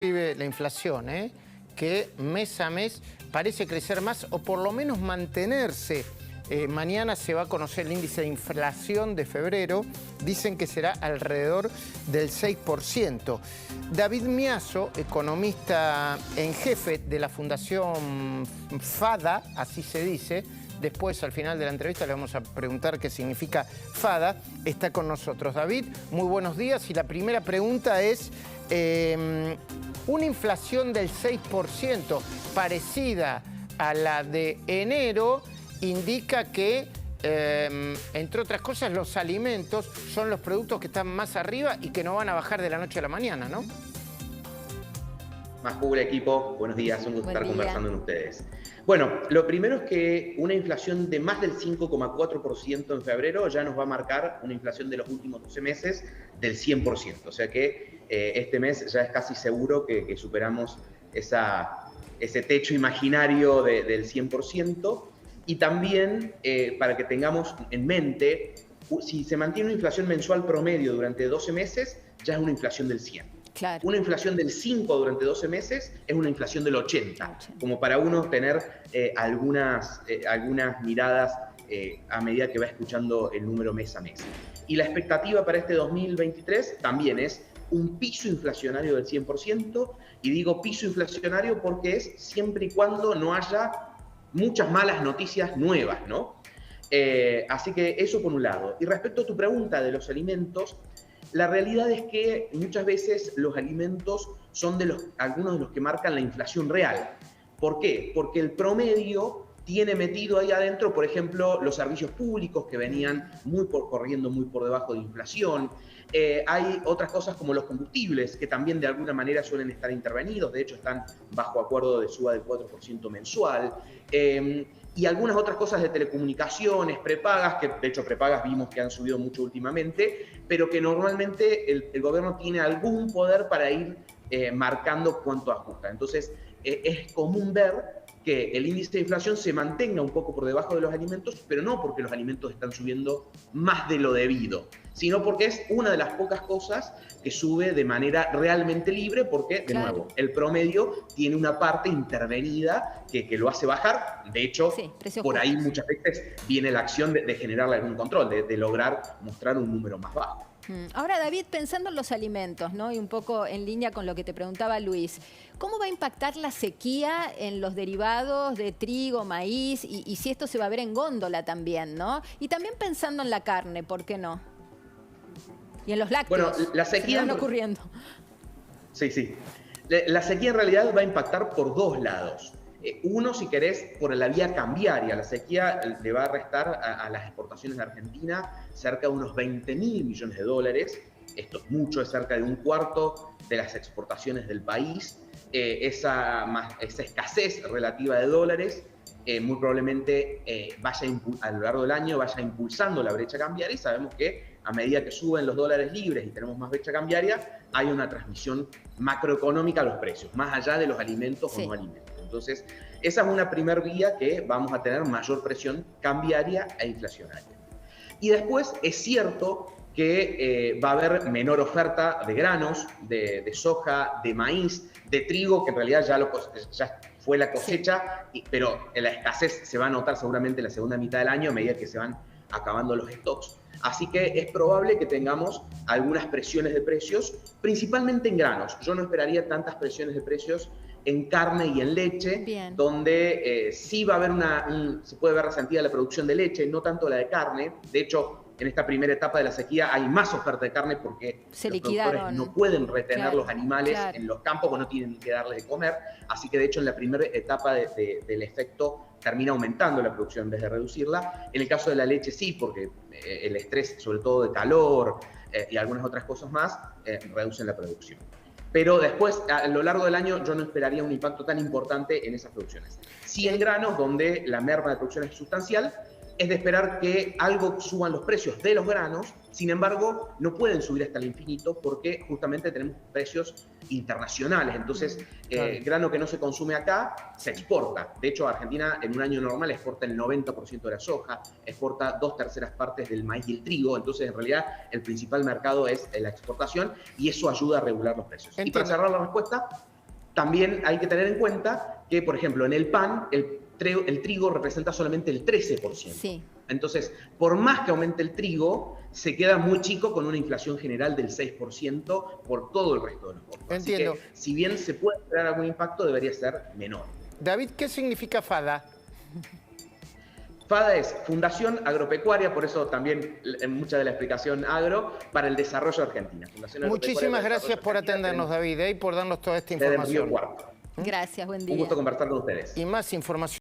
Vive la inflación, que mes a mes parece crecer más o por lo menos mantenerse. Mañana se va a conocer el índice de inflación de febrero. Dicen que será alrededor del 6%. David Miazo, economista en jefe de la Fundación FADA, así se dice. Después, al final de la entrevista, le vamos a preguntar qué significa FADA. Está con nosotros. David, muy buenos días. Y la primera pregunta es... una inflación del 6% parecida a la de enero indica que, entre otras cosas, los alimentos son los productos que están más arriba y que no van a bajar de la noche a la mañana, ¿no? Majul, equipo, buenos días, un gusto estar conversando con ustedes. Bueno, lo primero es que una inflación de más del 5,4% en febrero ya nos va a marcar una inflación de los últimos 12 meses del 100%. O sea que este mes ya es casi seguro que superamos ese techo imaginario del 100%. Y también, para que tengamos en mente, si se mantiene una inflación mensual promedio durante 12 meses, ya es una inflación del 100%. Claro. Una inflación del 5 durante 12 meses es una inflación del 80, como para uno tener algunas miradas a medida que va escuchando el número mes a mes. Y la expectativa para este 2023 también es un piso inflacionario del 100%, y digo piso inflacionario porque es siempre y cuando no haya muchas malas noticias nuevas, ¿no? Así que eso por un lado. Y respecto a tu pregunta de los alimentos, la realidad es que muchas veces los alimentos son algunos de los que marcan la inflación real. ¿Por qué? Porque el promedio tiene metido ahí adentro, por ejemplo, los servicios públicos que venían corriendo muy por debajo de inflación. Hay otras cosas como los combustibles, que también de alguna manera suelen estar intervenidos. De hecho, están bajo acuerdo de suba del 4% mensual. Y algunas otras cosas de telecomunicaciones, prepagas, que de hecho prepagas vimos que han subido mucho últimamente, pero que normalmente el gobierno tiene algún poder para ir marcando cuánto ajusta. Entonces, es común ver que el índice de inflación se mantenga un poco por debajo de los alimentos, pero no porque los alimentos están subiendo más de lo debido, sino porque es una de las pocas cosas que sube de manera realmente libre, porque, de nuevo, el promedio tiene una parte intervenida que lo hace bajar. De hecho, por ahí muchas veces viene la acción de generarle algún control, de lograr mostrar un número más bajo. Ahora, David, pensando en los alimentos, ¿no? Y un poco en línea con lo que te preguntaba Luis, ¿cómo va a impactar la sequía en los derivados de trigo, maíz, y si esto se va a ver en góndola también, ¿no? Y también pensando en la carne, ¿por qué no? Y en los lácteos. Bueno, la sequía... Van ocurriendo. Sí. La sequía en realidad va a impactar por dos lados. Uno, si querés, por la vía cambiaria. La sequía le va a restar a las exportaciones de Argentina cerca de unos 20.000 millones de dólares. Esto es mucho, es cerca de un cuarto de las exportaciones del país. Esa escasez relativa de dólares muy probablemente a lo largo del año vaya impulsando la brecha cambiaria, y sabemos que a medida que suben los dólares libres y tenemos más brecha cambiaria, hay una transmisión macroeconómica a los precios, más allá de los alimentos o no alimentos. Entonces, esa es una primera vía que vamos a tener mayor presión cambiaria e inflacionaria. Y después es cierto que va a haber menor oferta de granos, de soja, de maíz, de trigo, que en realidad ya fue la cosecha, pero la escasez se va a notar seguramente en la segunda mitad del año a medida que se van acabando los stocks. Así que es probable que tengamos algunas presiones de precios, principalmente en granos. Yo no esperaría tantas presiones de precios en carne y en leche, donde sí va a haber se puede ver resentida la producción de leche, no tanto la de carne. De hecho, en esta primera etapa de la sequía hay más oferta de carne porque los productores no pueden retener los animales en los campos, porque no tienen que darles de comer. Así que, de hecho, en la primera etapa del efecto termina aumentando la producción en vez de reducirla. En el caso de la leche sí, porque el estrés, sobre todo de calor y algunas otras cosas más, reducen la producción. Pero después, a lo largo del año, yo no esperaría un impacto tan importante en esas producciones. Sí, en granos, donde la merma de producción es sustancial, es de esperar que algo suban los precios de los granos. Sin embargo, no pueden subir hasta el infinito porque justamente tenemos precios internacionales. Entonces, grano que no se consume acá se exporta. De hecho, Argentina en un año normal exporta el 90% de la soja, exporta 2/3 partes del maíz y el trigo. Entonces, en realidad, el principal mercado es la exportación, y eso ayuda a regular los precios. Entiendo. Y para cerrar la respuesta, también hay que tener en cuenta que, por ejemplo, en el pan, el trigo representa solamente el 13%. Sí. Entonces, por más que aumente el trigo, se queda muy chico con una inflación general del 6% por todo el resto de los costos. Entiendo. Así que, si bien se puede esperar algún impacto, debería ser menor. David, ¿qué significa FADA? FADA es Fundación Agropecuaria, por eso también en mucha de la explicación agro, para el desarrollo de Argentina. Muchísimas gracias por atendernos, David, y por darnos toda esta información. Gracias, buen día. Un gusto conversar con ustedes. Y más información.